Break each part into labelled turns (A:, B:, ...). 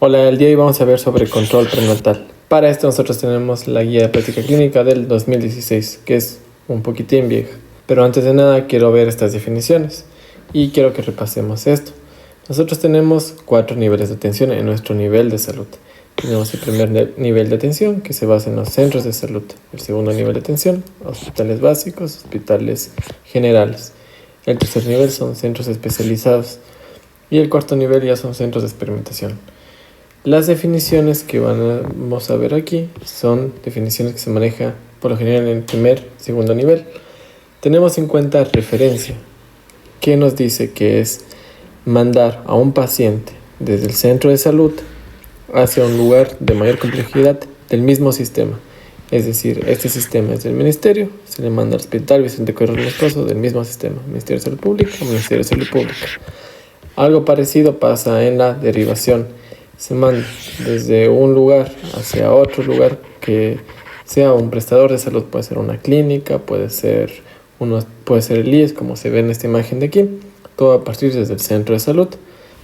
A: Hola, el día de hoy vamos a ver sobre control prenatal. Para esto nosotros tenemos la guía de práctica clínica del 2016, que es un poquitín vieja. Pero antes de nada quiero ver estas definiciones y quiero que repasemos esto. Nosotros tenemos 4 niveles de atención en nuestro nivel de salud. Tenemos el primer nivel de atención, que se basa en los centros de salud. El segundo nivel de atención, hospitales básicos, hospitales generales. El tercer nivel son centros especializados. Y el cuarto nivel ya son centros de experimentación. Las definiciones que vamos a ver aquí son definiciones que se manejan por lo general en el primer, segundo nivel. Tenemos en cuenta referencia, que nos dice que es mandar a un paciente desde el centro de salud hacia un lugar de mayor complejidad del mismo sistema. Es decir, este sistema es del ministerio, se le manda al Hospital Vicente Correo Moscoso del mismo sistema, Ministerio de Salud Pública o Ministerio de Salud Pública. Algo parecido pasa en la derivación. Se manda desde un lugar hacia otro lugar que sea un prestador de salud. Puede ser una clínica, puede ser el IES, como se ve en esta imagen de aquí. Todo a partir desde el centro de salud.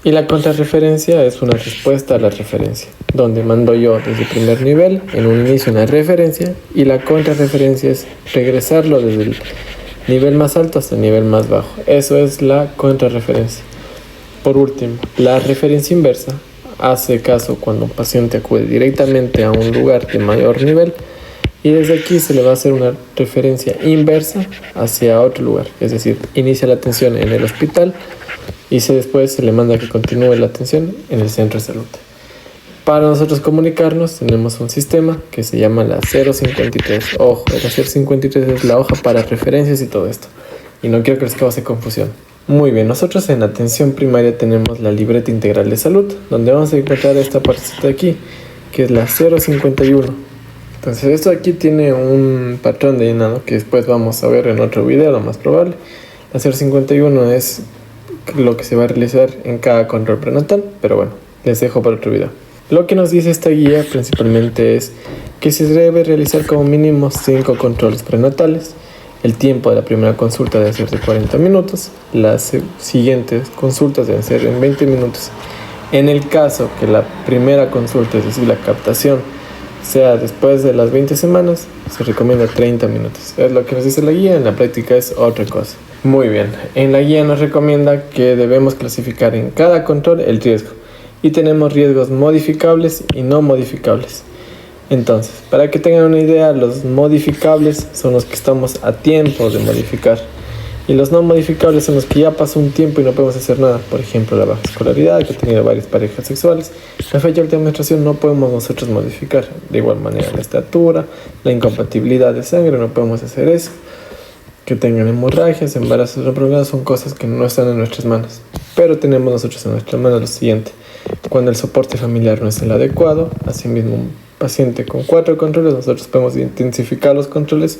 A: Y la contrarreferencia es una respuesta a la referencia, donde mando yo desde el primer nivel, en un inicio una referencia, y la contrarreferencia es regresarlo desde el nivel más alto hasta el nivel más bajo. Eso es la contrarreferencia. Por último, la referencia inversa hace caso cuando un paciente acude directamente a un lugar de mayor nivel y desde aquí se le va a hacer una referencia inversa hacia otro lugar, es decir, inicia la atención en el hospital y después se le manda a que continúe la atención en el centro de salud. Para nosotros comunicarnos tenemos un sistema que se llama la 053. Ojo, la 053 es la hoja para referencias y todo esto, y no quiero que les cause confusión. Muy bien, nosotros en atención primaria tenemos la libreta integral de salud, donde vamos a encontrar esta partecita de aquí, que es la 051. Entonces esto aquí tiene un patrón de llenado que después vamos a ver en otro video, lo más probable. La 051 es lo que se va a realizar en cada control prenatal, pero bueno, les dejo para otro video. Lo que nos dice esta guía principalmente es que se debe realizar como mínimo 5 controles prenatales. El tiempo de la primera consulta debe ser de 40 minutos. Las siguientes consultas deben ser en 20 minutos. En el caso que la primera consulta, es decir, la captación, sea después de las 20 semanas, se recomienda 30 minutos. Es lo que nos dice la guía, en la práctica es otra cosa. Muy bien, en la guía nos recomienda que debemos clasificar en cada control el riesgo. Y tenemos riesgos modificables y no modificables. Entonces, para que tengan una idea, los modificables son los que estamos a tiempo de modificar y los no modificables son los que ya pasó un tiempo y no podemos hacer nada. Por ejemplo, la baja escolaridad, que ha tenido varias parejas sexuales. La fecha de última menstruación no podemos nosotros modificar. De igual manera, la estatura, la incompatibilidad de sangre, no podemos hacer eso. Que tengan hemorragias, embarazos no prolongados, son cosas que no están en nuestras manos. Pero tenemos nosotros en nuestras manos lo siguiente: cuando el soporte familiar no es el adecuado, asimismo un paciente con 4 controles, nosotros podemos intensificar los controles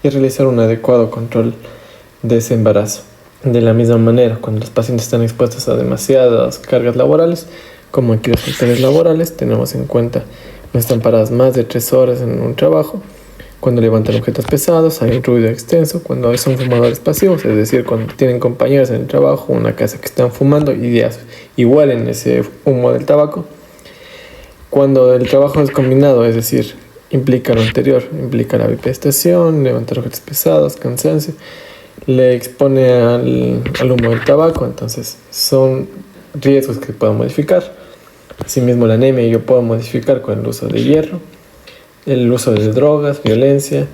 A: y realizar un adecuado control de ese embarazo. De la misma manera, cuando los pacientes están expuestos a demasiadas cargas laborales, como aquí los factores laborales, tenemos en cuenta no están paradas más de 3 horas en un trabajo, cuando levantan objetos pesados, hay un ruido extenso, cuando son fumadores pasivos, es decir, cuando tienen compañeros en el trabajo, una casa que están fumando y igual en ese humo del tabaco. Cuando el trabajo es combinado, es decir, implica lo anterior, implica la bipestación, levantar objetos pesados, cansancio, le expone al humo del tabaco, entonces son riesgos que puedo modificar. Asimismo, la anemia yo puedo modificar con el uso de hierro, el uso de drogas, violencia,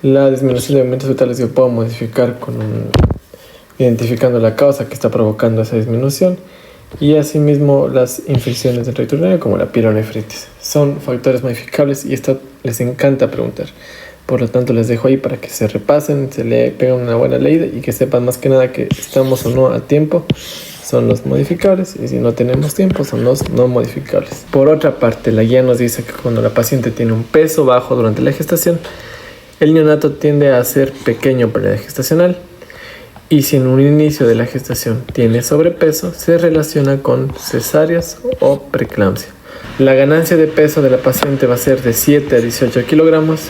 A: la disminución de aumentos vitales yo puedo modificar identificando la causa que está provocando esa disminución. Y asimismo las infecciones del tracto urinario como la pielonefritis son factores modificables y esto les encanta preguntar. Por lo tanto les dejo ahí para que se repasen, se le peguen una buena leída y que sepan más que nada que estamos o no a tiempo son los modificables y si no tenemos tiempo son los no modificables. Por otra parte, la guía nos dice que cuando la paciente tiene un peso bajo durante la gestación, el neonato tiende a ser pequeño para la edad gestacional. Y si en un inicio de la gestación tiene sobrepeso, se relaciona con cesáreas o preeclampsia. La ganancia de peso de la paciente va a ser de 7 a 18 kilogramos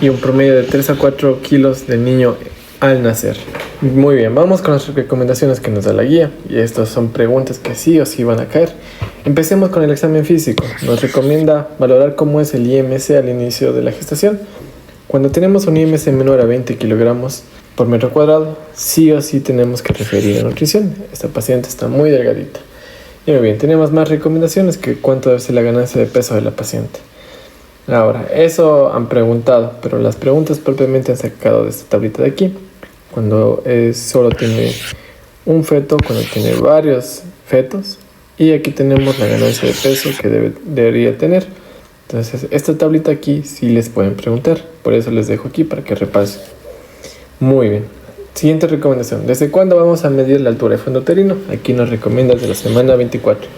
A: y un promedio de 3 a 4 kilos del niño al nacer. Muy bien, vamos con las recomendaciones que nos da la guía. Y estas son preguntas que sí o sí van a caer. Empecemos con el examen físico. Nos recomienda valorar cómo es el IMC al inicio de la gestación. Cuando tenemos un IMC menor a 20 kilogramos por metro cuadrado, sí o sí tenemos que referir a nutrición. Esta paciente está muy delgadita. Y muy bien, tenemos más recomendaciones que cuánto debe ser la ganancia de peso de la paciente. Ahora, eso han preguntado, pero las preguntas propiamente han sacado de esta tablita de aquí. Cuando solo tiene un feto, cuando tiene varios fetos, y aquí tenemos la ganancia de peso que debería tener. Entonces, esta tablita aquí sí les pueden preguntar, por eso les dejo aquí para que repasen. Muy bien. Siguiente recomendación. ¿Desde cuándo vamos a medir la altura de fondo uterino? Aquí nos recomienda desde la semana 24.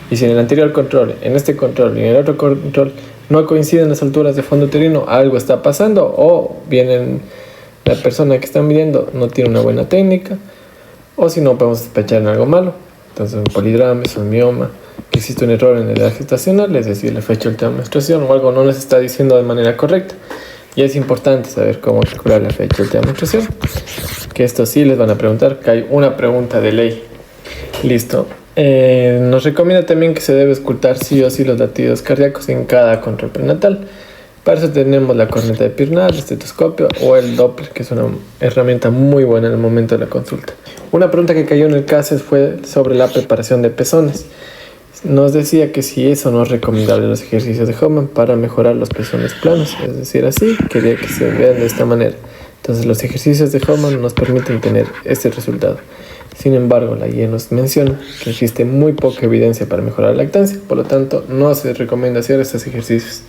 A: Y si en el anterior control, en este control y en el otro control no coinciden las alturas de fondo uterino, algo está pasando, o bien la persona que está midiendo no tiene una buena técnica, o si no podemos sospechar en algo malo. Entonces un polidrames, un mioma, que existe un error en la edad gestacional, es decir, la fecha de última menstruación, o algo no nos está diciendo de manera correcta. Y es importante saber cómo calcular la fecha de última menstruación, que esto sí les van a preguntar, que hay una pregunta de ley. Listo. Nos recomienda también que se debe escuchar sí o sí los latidos cardíacos en cada control prenatal. Para eso tenemos la corneta de Pirnat, el estetoscopio o el Doppler, que es una herramienta muy buena en el momento de la consulta. Una pregunta que cayó en el caso fue sobre la preparación de pezones. Nos decía que si eso no es recomendable los ejercicios de Hoffman para mejorar los pezones planos, es decir, así, quería que se vean de esta manera. Entonces los ejercicios de Hoffman nos permiten tener este resultado. Sin embargo, la guía nos menciona que existe muy poca evidencia para mejorar la lactancia, por lo tanto no se recomienda hacer estos ejercicios.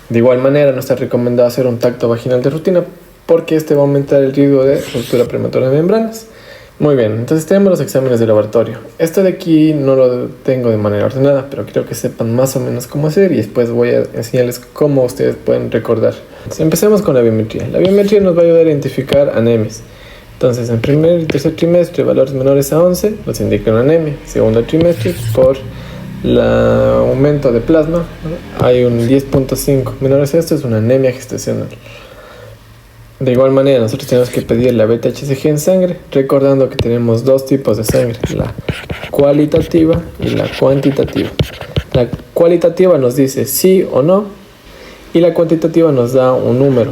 A: De igual manera, no está recomendado hacer un tacto vaginal de rutina porque este va a aumentar el riesgo de ruptura prematura de membranas. Muy bien, entonces tenemos los exámenes de laboratorio. Esto de aquí no lo tengo de manera ordenada, pero quiero que sepan más o menos cómo hacer y después voy a enseñarles cómo ustedes pueden recordar. Entonces, empecemos con la biometría. La biometría nos va a ayudar a identificar anemias. Entonces, en primer y tercer trimestre, valores menores a 11 nos indican una anemia. Segundo trimestre, por el aumento de plasma, ¿no? Hay un 10.5 menores a esto, es una anemia gestacional. De igual manera, nosotros tenemos que pedir la beta-HCG en sangre, recordando que tenemos dos tipos de sangre, la cualitativa y la cuantitativa. La cualitativa nos dice sí o no, y la cuantitativa nos da un número.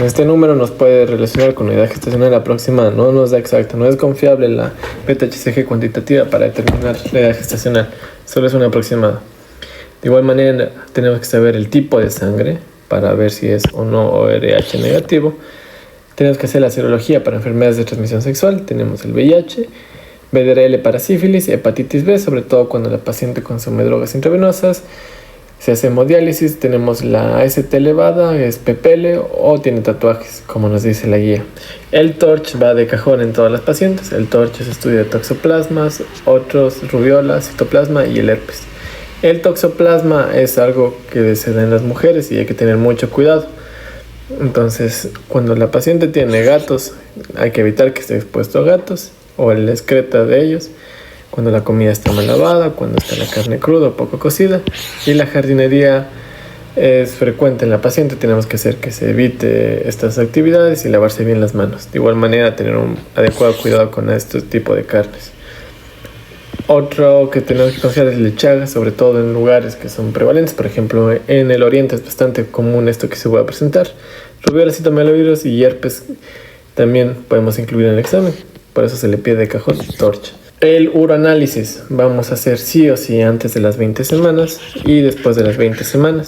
A: Este número nos puede relacionar con la edad gestacional aproximada, no nos da exacta, no es confiable la beta-HCG cuantitativa para determinar la edad gestacional, solo es una aproximada. De igual manera, tenemos que saber el tipo de sangre para ver si es o no ORH negativo. Tenemos que hacer la serología para enfermedades de transmisión sexual, tenemos el VIH, VDRL para sífilis, hepatitis B, sobre todo cuando la paciente consume drogas intravenosas. Si hacemos diálisis, tenemos la AST elevada, es PPL o tiene tatuajes, como nos dice la guía. El TORCH va de cajón en todas las pacientes. El TORCH es estudio de toxoplasmas, otros rubiola, citoplasma y el herpes. El toxoplasma es algo que se da en las mujeres y hay que tener mucho cuidado. Entonces, cuando la paciente tiene gatos, hay que evitar que esté expuesto a gatos o el excreta de ellos. Cuando la comida está mal lavada, cuando está la carne cruda o poco cocida, y la jardinería es frecuente en la paciente, tenemos que hacer que se evite estas actividades y lavarse bien las manos. De igual manera, tener un adecuado cuidado con este tipo de carnes. Otro que tenemos que considerar es el Chagas, sobre todo en lugares que son prevalentes. Por ejemplo, en el oriente es bastante común esto que se puede presentar. Rubiola, citomegalovirus y herpes también podemos incluir en el examen, por eso se le pide de cajón TORCH. El uroanálisis vamos a hacer sí o sí antes de las 20 semanas y después de las 20 semanas.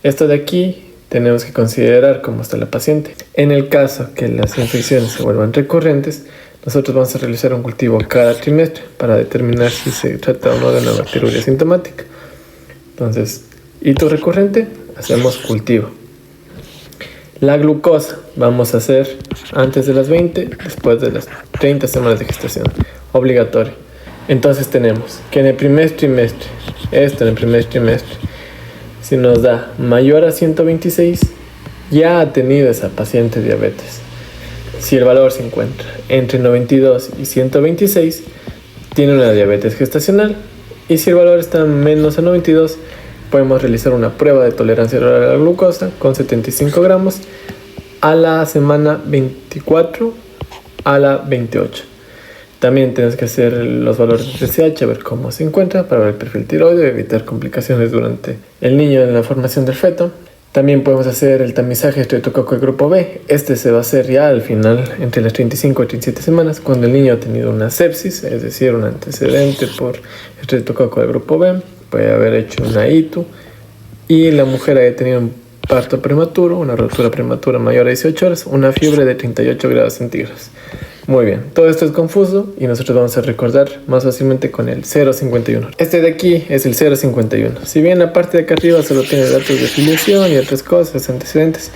A: Esto de aquí tenemos que considerar cómo está la paciente. En el caso que las infecciones se vuelvan recurrentes, nosotros vamos a realizar un cultivo cada trimestre para determinar si se trata o no de una bacteriuria sintomática. Entonces, hito recurrente, hacemos cultivo. La glucosa vamos a hacer antes de las 20, después de las 30 semanas de gestación. Obligatorio. Entonces tenemos que en el primer trimestre, si nos da mayor a 126, ya ha tenido esa paciente diabetes. Si el valor se encuentra entre 92 y 126, tiene una diabetes gestacional. Y si el valor está menos a 92, podemos realizar una prueba de tolerancia oral a la glucosa con 75 gramos a la semana 24 a la 28. También tienes que hacer los valores de TSH, ver cómo se encuentra para ver el perfil tiroideo, evitar complicaciones durante el niño en la formación del feto. También podemos hacer el tamizaje de estreptococo de grupo B. Este se va a hacer ya al final, entre las 35 y 37 semanas, cuando el niño ha tenido una sepsis, es decir, un antecedente por estreptococo de grupo B, puede haber hecho una ITU, y la mujer haya tenido un parto prematuro, una ruptura prematura mayor a 18 horas, una fiebre de 38 grados centígrados. Muy bien, todo esto es confuso y nosotros vamos a recordar más fácilmente con el 051. Este de aquí es el 051. Si bien la parte de acá arriba solo tiene datos de filiación y otras cosas, antecedentes,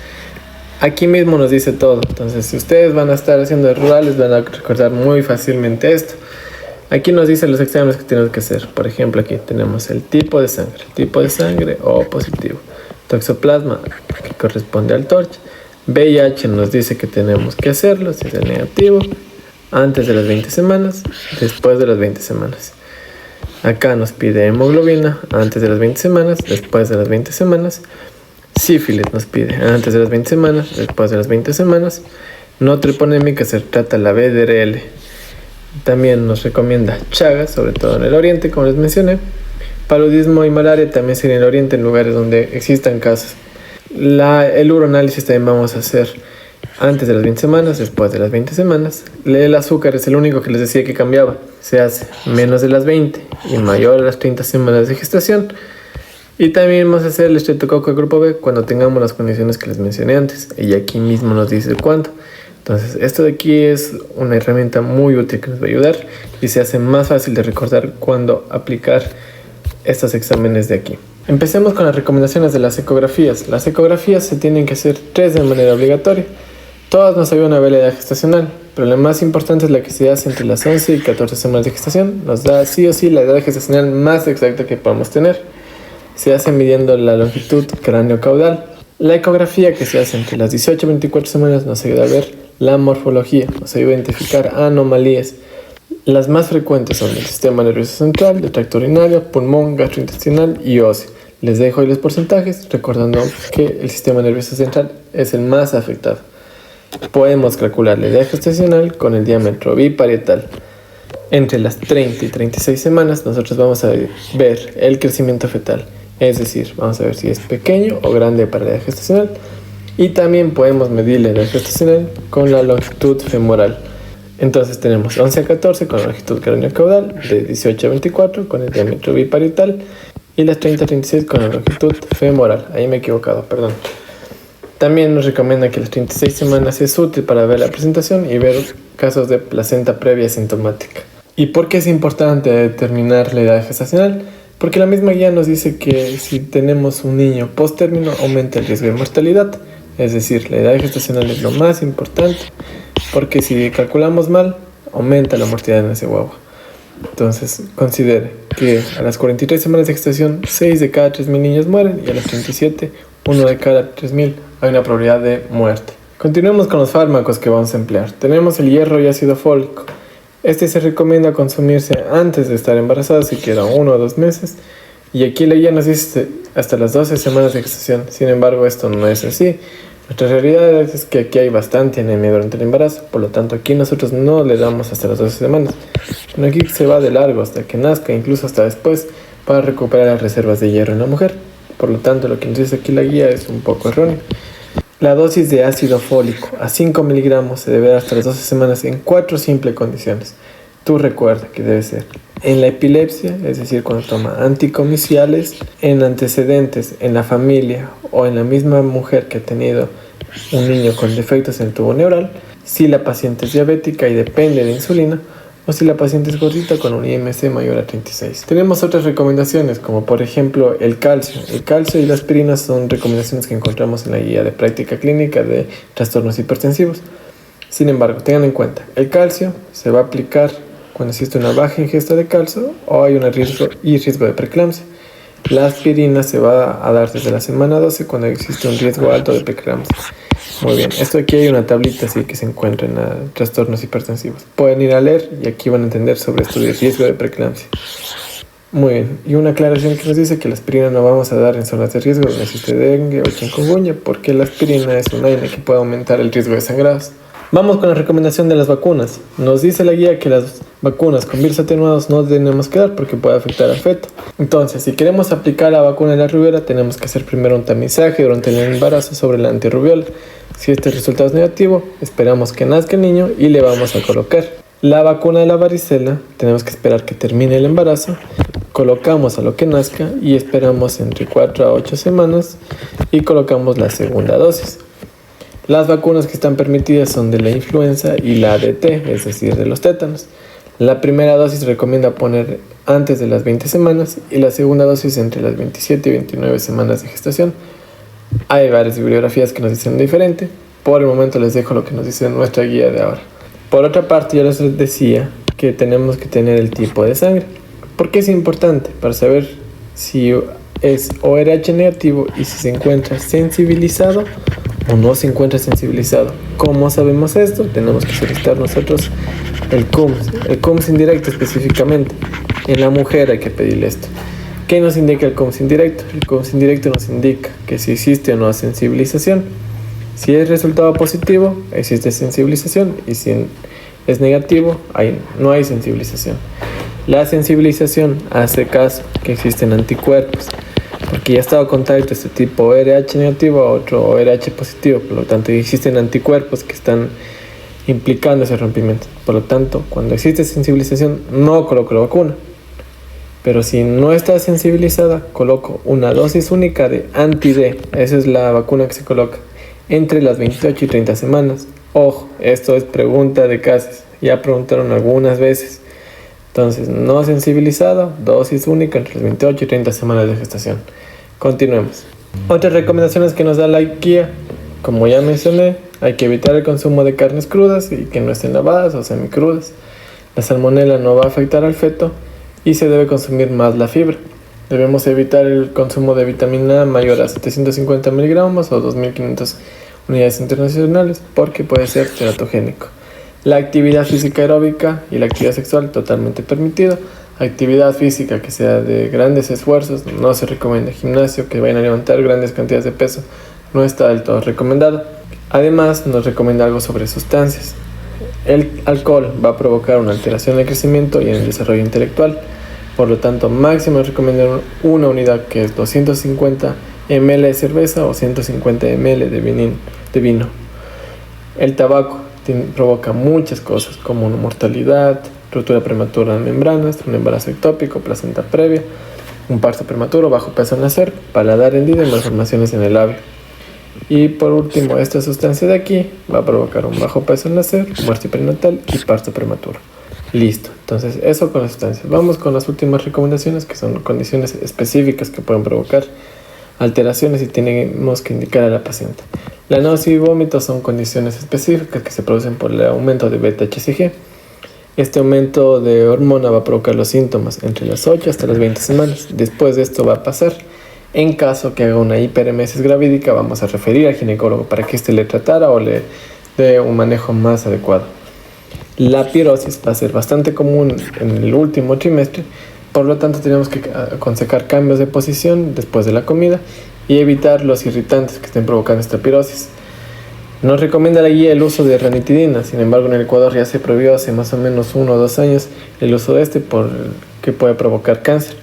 A: aquí mismo nos dice todo. Entonces, si ustedes van a estar haciendo rurales, van a recordar muy fácilmente esto. Aquí nos dice los exámenes que tenemos que hacer. Por ejemplo, aquí tenemos el tipo de sangre O positivo. Toxoplasma, que corresponde al TORCH. VIH nos dice que tenemos que hacerlo, si es el negativo, antes de las 20 semanas, después de las 20 semanas. Acá nos pide hemoglobina, antes de las 20 semanas, después de las 20 semanas. Sífilis nos pide antes de las 20 semanas, después de las 20 semanas. No treponémica se trata la BDRL. También nos recomienda Chagas, sobre todo en el oriente, como les mencioné. Paludismo y malaria también sería en el oriente, en lugares donde existan casos. El uroanálisis también vamos a hacer antes de las 20 semanas, después de las 20 semanas. El azúcar es el único que les decía que cambiaba. Se hace menos de las 20 y mayor a las 30 semanas de gestación. Y también vamos a hacer el estreptococo de grupo B cuando tengamos las condiciones que les mencioné antes. Y aquí mismo nos dice cuánto. Entonces, esto de aquí es una herramienta muy útil que nos va a ayudar y se hace más fácil de recordar cuando aplicar estos exámenes de aquí. Empecemos con las recomendaciones de las ecografías. Las ecografías se tienen que hacer 3 de manera obligatoria. Todas nos ayudan a ver la edad gestacional, pero la más importante es la que se hace entre las 11 y 14 semanas de gestación. Nos da sí o sí la edad gestacional más exacta que podamos tener. Se hace midiendo la longitud cráneo-caudal. La ecografía que se hace entre las 18 y 24 semanas nos ayuda a ver la morfología, nos ayuda a identificar anomalías. Las más frecuentes son el sistema nervioso central, el tracto urinario, pulmón, gastrointestinal y óseo. Les dejo ahí los porcentajes, recordando que el sistema nervioso central es el más afectado. Podemos calcular la edad gestacional con el diámetro biparietal. Entre las 30 y 36 semanas nosotros vamos a ver el crecimiento fetal, es decir, vamos a ver si es pequeño o grande para la edad gestacional. Y también podemos medir la edad gestacional con la longitud femoral. Entonces tenemos 11 a 14 con la longitud cráneo-caudal, de 18 a 24 con el diámetro biparietal y las 30 a 36 con la longitud femoral. Ahí me he equivocado, perdón. También nos recomienda que las 36 semanas es útil para ver la presentación y ver casos de placenta previa asintomática. ¿Y por qué es importante determinar la edad gestacional? Porque la misma guía nos dice que si tenemos un niño post-término aumenta el riesgo de mortalidad. Es decir, la edad gestacional es lo más importante, porque si calculamos mal, aumenta la mortalidad en ese guagua. Entonces, considere que a las 43 semanas de gestación, 6 de cada 3.000 niños mueren, y a las 37, 1 de cada 3.000 hay una probabilidad de muerte. Continuemos con los fármacos que vamos a emplear. Tenemos el hierro y ácido fólico. Este se recomienda consumirse antes de estar embarazada, siquiera 1 o 2 meses. Y aquí la guía nos dice hasta las 12 semanas de gestación. Sin embargo, esto no es así. Nuestra realidad es que aquí hay bastante anemia durante el embarazo. Por lo tanto, aquí nosotros no le damos hasta las 12 semanas. Sino aquí se va de largo hasta que nazca, incluso hasta después, para recuperar las reservas de hierro en la mujer. Por lo tanto, lo que nos dice aquí la guía es un poco erróneo. La dosis de ácido fólico a 5 miligramos se debe dar hasta las 12 semanas en 4 simples condiciones. Tú recuerda que debe ser en la epilepsia, es decir, cuando toma anticomiciales, en antecedentes en la familia o en la misma mujer que ha tenido un niño con defectos en el tubo neural, si la paciente es diabética y depende de insulina, o si la paciente es gordita con un IMC mayor a 36. Tenemos otras recomendaciones, como por ejemplo el calcio. El calcio y la aspirina son recomendaciones que encontramos en la guía de práctica clínica de trastornos hipertensivos. Sin embargo, tengan en cuenta, el calcio se va a aplicar cuando existe una baja ingesta de calcio o hay un riesgo de preeclampsia. La aspirina se va a dar desde la semana 12 cuando existe un riesgo alto de preeclampsia. Muy bien, esto aquí hay una tablita así que se encuentra en trastornos hipertensivos. Pueden ir a leer y aquí van a entender sobre esto de riesgo de preeclampsia. Muy bien, y una aclaración que nos dice que la aspirina no vamos a dar en zonas de riesgo donde existe dengue o chikungunya, porque la aspirina es un AINE que puede aumentar el riesgo de sangrados. Vamos con la recomendación de las vacunas. Nos dice la guía que las vacunas con virus atenuados no tenemos que dar porque puede afectar al feto. Entonces, si queremos aplicar la vacuna de la rubiola, tenemos que hacer primero un tamizaje durante el embarazo sobre la antirrubiola. Si este resultado es negativo, esperamos que nazca el niño y le vamos a colocar. La vacuna de la varicela, tenemos que esperar que termine el embarazo, colocamos a lo que nazca y esperamos entre 4 a 8 semanas y colocamos la segunda dosis. Las vacunas que están permitidas son de la influenza y la ADT, es decir, de los tétanos. La primera dosis se recomienda poner antes de las 20 semanas y la segunda dosis entre las 27 y 29 semanas de gestación. Hay varias bibliografías que nos dicen diferente. Por el momento les dejo lo que nos dice nuestra guía de ahora. Por otra parte, yo les decía que tenemos que tener el tipo de sangre. ¿Por qué es importante? Para saber si es ORH negativo y si se encuentra sensibilizado o no se encuentra sensibilizado. ¿Cómo sabemos esto? Tenemos que solicitar nosotros el CUMS indirecto específicamente. En la mujer hay que pedirle esto. ¿Qué nos indica el CUMS indirecto? El CUMS indirecto nos indica que si existe o no sensibilización. Si es resultado positivo, existe sensibilización, y si es negativo, no hay sensibilización. La sensibilización hace caso que existen anticuerpos, porque ya ha estado contacto este tipo ORH negativo a otro ORH positivo, por lo tanto existen anticuerpos que están implicando ese rompimiento. Por lo tanto, cuando existe sensibilización, no coloco la vacuna. Pero si no está sensibilizada, coloco una dosis única de anti-D. Esa es la vacuna que se coloca entre las 28 y 30 semanas. Ojo, esto es pregunta de casos. Ya preguntaron algunas veces. Entonces, no sensibilizado, dosis única entre las 28 y 30 semanas de gestación. Continuemos. Otras recomendaciones que nos da la guía, como ya mencioné, hay que evitar el consumo de carnes crudas y que no estén lavadas o semicrudas. La salmonela no va a afectar al feto y se debe consumir más la fibra. Debemos evitar el consumo de vitamina A mayor a 750 miligramos o 2500 unidades internacionales porque puede ser teratogénico. La actividad física aeróbica y la actividad sexual totalmente permitido. Actividad física que sea de grandes esfuerzos, no se recomienda. Gimnasio que vayan a levantar grandes cantidades de peso, no está del todo recomendado. Además, nos recomienda algo sobre sustancias. El alcohol va a provocar una alteración del crecimiento y en el desarrollo intelectual. Por lo tanto, máximo recomiendan una unidad que es 250 ml de cerveza o 150 ml de vino. El tabaco provoca muchas cosas como una mortalidad, ruptura prematura de membranas, un embarazo ectópico, placenta previa, un parto prematuro, bajo peso al nacer, paladar hendido y malformaciones en el labio. Y por último, esta sustancia de aquí va a provocar un bajo peso al nacer, muerte prenatal y parto prematuro. Listo, entonces eso con las sustancias. Vamos con las últimas recomendaciones, que son condiciones específicas que pueden provocar alteraciones y tenemos que indicar a la paciente. La náusea y vómito son condiciones específicas que se producen por el aumento de beta-HCG. Este aumento de hormona va a provocar los síntomas entre las 8 hasta las 20 semanas. Después de esto va a pasar. En caso que haga una hiperemesis gravídica, vamos a referir al ginecólogo para que éste le tratara o le dé un manejo más adecuado. La pirosis va a ser bastante común en el último trimestre, por lo tanto tenemos que aconsejar cambios de posición después de la comida y evitar los irritantes que estén provocando esta pirosis. Nos recomienda la guía el uso de ranitidina, sin embargo en el Ecuador ya se prohibió hace más o menos 1 o 2 años el uso de este porque puede provocar cáncer.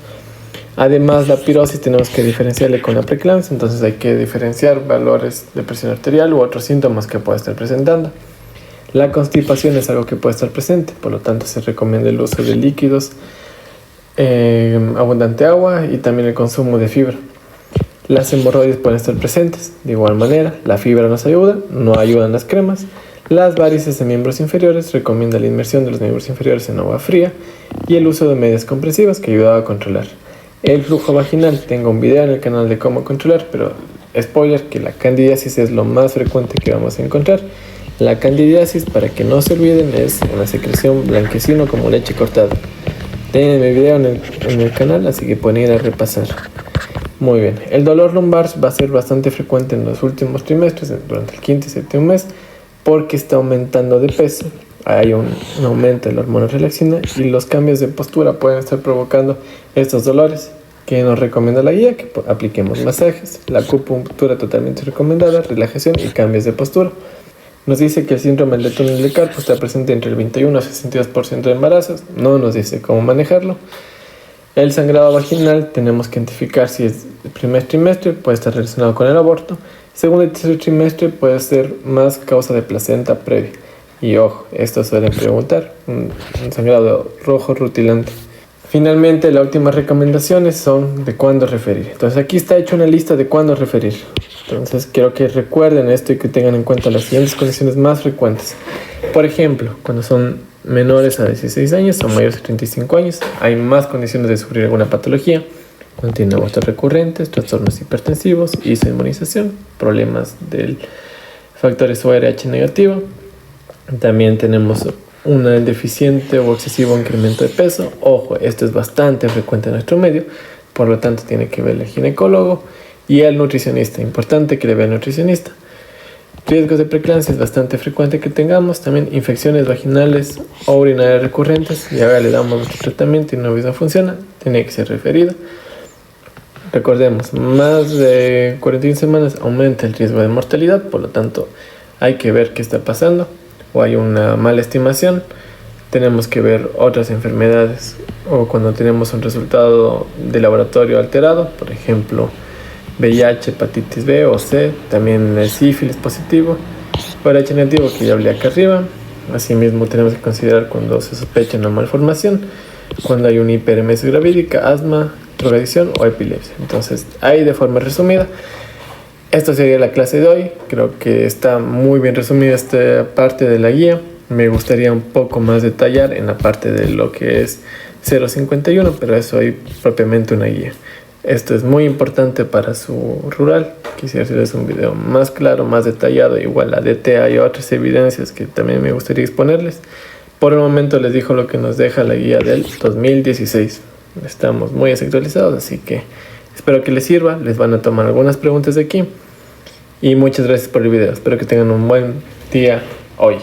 A: Además, la pirosis tenemos que diferenciarle con la preeclampsia, entonces hay que diferenciar valores de presión arterial u otros síntomas que pueda estar presentando. La constipación es algo que puede estar presente, por lo tanto se recomienda el uso de líquidos, abundante agua y también el consumo de fibra. Las hemorroides pueden estar presentes, de igual manera la fibra nos ayuda, no ayudan las cremas. Las varices de miembros inferiores, recomienda la inmersión de los miembros inferiores en agua fría y el uso de medias comprensivas que ayuda a controlar. El flujo vaginal, tengo un video en el canal de cómo controlar, pero spoiler que la candidiasis es lo más frecuente que vamos a encontrar. La candidiasis, para que no se olviden, es una secreción blanquecino como leche cortada. Tienen mi video en el canal, así que pueden ir a repasar. Muy bien, el dolor lumbar va a ser bastante frecuente en los últimos trimestres, durante el quinto y séptimo mes, porque está aumentando de peso hay un aumento de la hormona relaxina y los cambios de postura pueden estar provocando estos dolores. Que nos recomienda la guía que apliquemos masajes, la acupuntura totalmente recomendada, relajación y cambios de postura. Nos dice que el síndrome del túnel de carpo está presente entre el 21 a 62% de embarazos. No nos dice cómo manejarlo. El sangrado vaginal tenemos que identificar si es el primer trimestre, puede estar relacionado con el aborto. Segundo y tercer trimestre puede ser más causa de placenta previa. Y ojo, esto suelen preguntar, un sangrado rojo rutilante. Finalmente, las últimas recomendaciones son de cuándo referir. Entonces aquí está hecho una lista de cuándo referir. Entonces quiero que recuerden esto y que tengan en cuenta las siguientes condiciones más frecuentes. Por ejemplo, cuando son menores a 16 años o mayores a 35 años, hay más condiciones de sufrir alguna patología. Cuando tienen abortos recurrentes, trastornos hipertensivos, inmunización, problemas del factores ORH negativo. También tenemos un deficiente o excesivo incremento de peso. Ojo, esto es bastante frecuente en nuestro medio, por lo tanto tiene que ver el ginecólogo y el nutricionista. Importante que le vea el nutricionista. Riesgos de preeclampsia es bastante frecuente que tengamos. También infecciones vaginales o urinarias recurrentes. Y ahora le damos nuestro tratamiento y no funciona, tiene que ser referido. Recordemos, más de 41 semanas aumenta el riesgo de mortalidad, por lo tanto hay que ver qué está pasando. O hay una mala estimación, tenemos que ver otras enfermedades o cuando tenemos un resultado de laboratorio alterado, por ejemplo VIH, hepatitis B o C, también el sífilis positivo, ORH negativo que ya hablé acá arriba. Asimismo tenemos que considerar cuando se sospecha una malformación, cuando hay una hiperemesis gravídica, asma, drogadicción o epilepsia. Entonces ahí de forma resumida, esto sería la clase de hoy. Creo que está muy bien resumida esta parte de la guía. Me gustaría un poco más detallar en la parte de lo que es 051, pero eso hay propiamente una guía. Esto es muy importante para su rural. Quisiera hacerles un video más claro, más detallado. Igual la DTA y otras evidencias que también me gustaría exponerles. Por el momento les digo lo que nos deja la guía del 2016. Estamos muy desactualizados, así que espero que les sirva. Les van a tomar algunas preguntas de aquí. Y muchas gracias por el video. Espero que tengan un buen día hoy.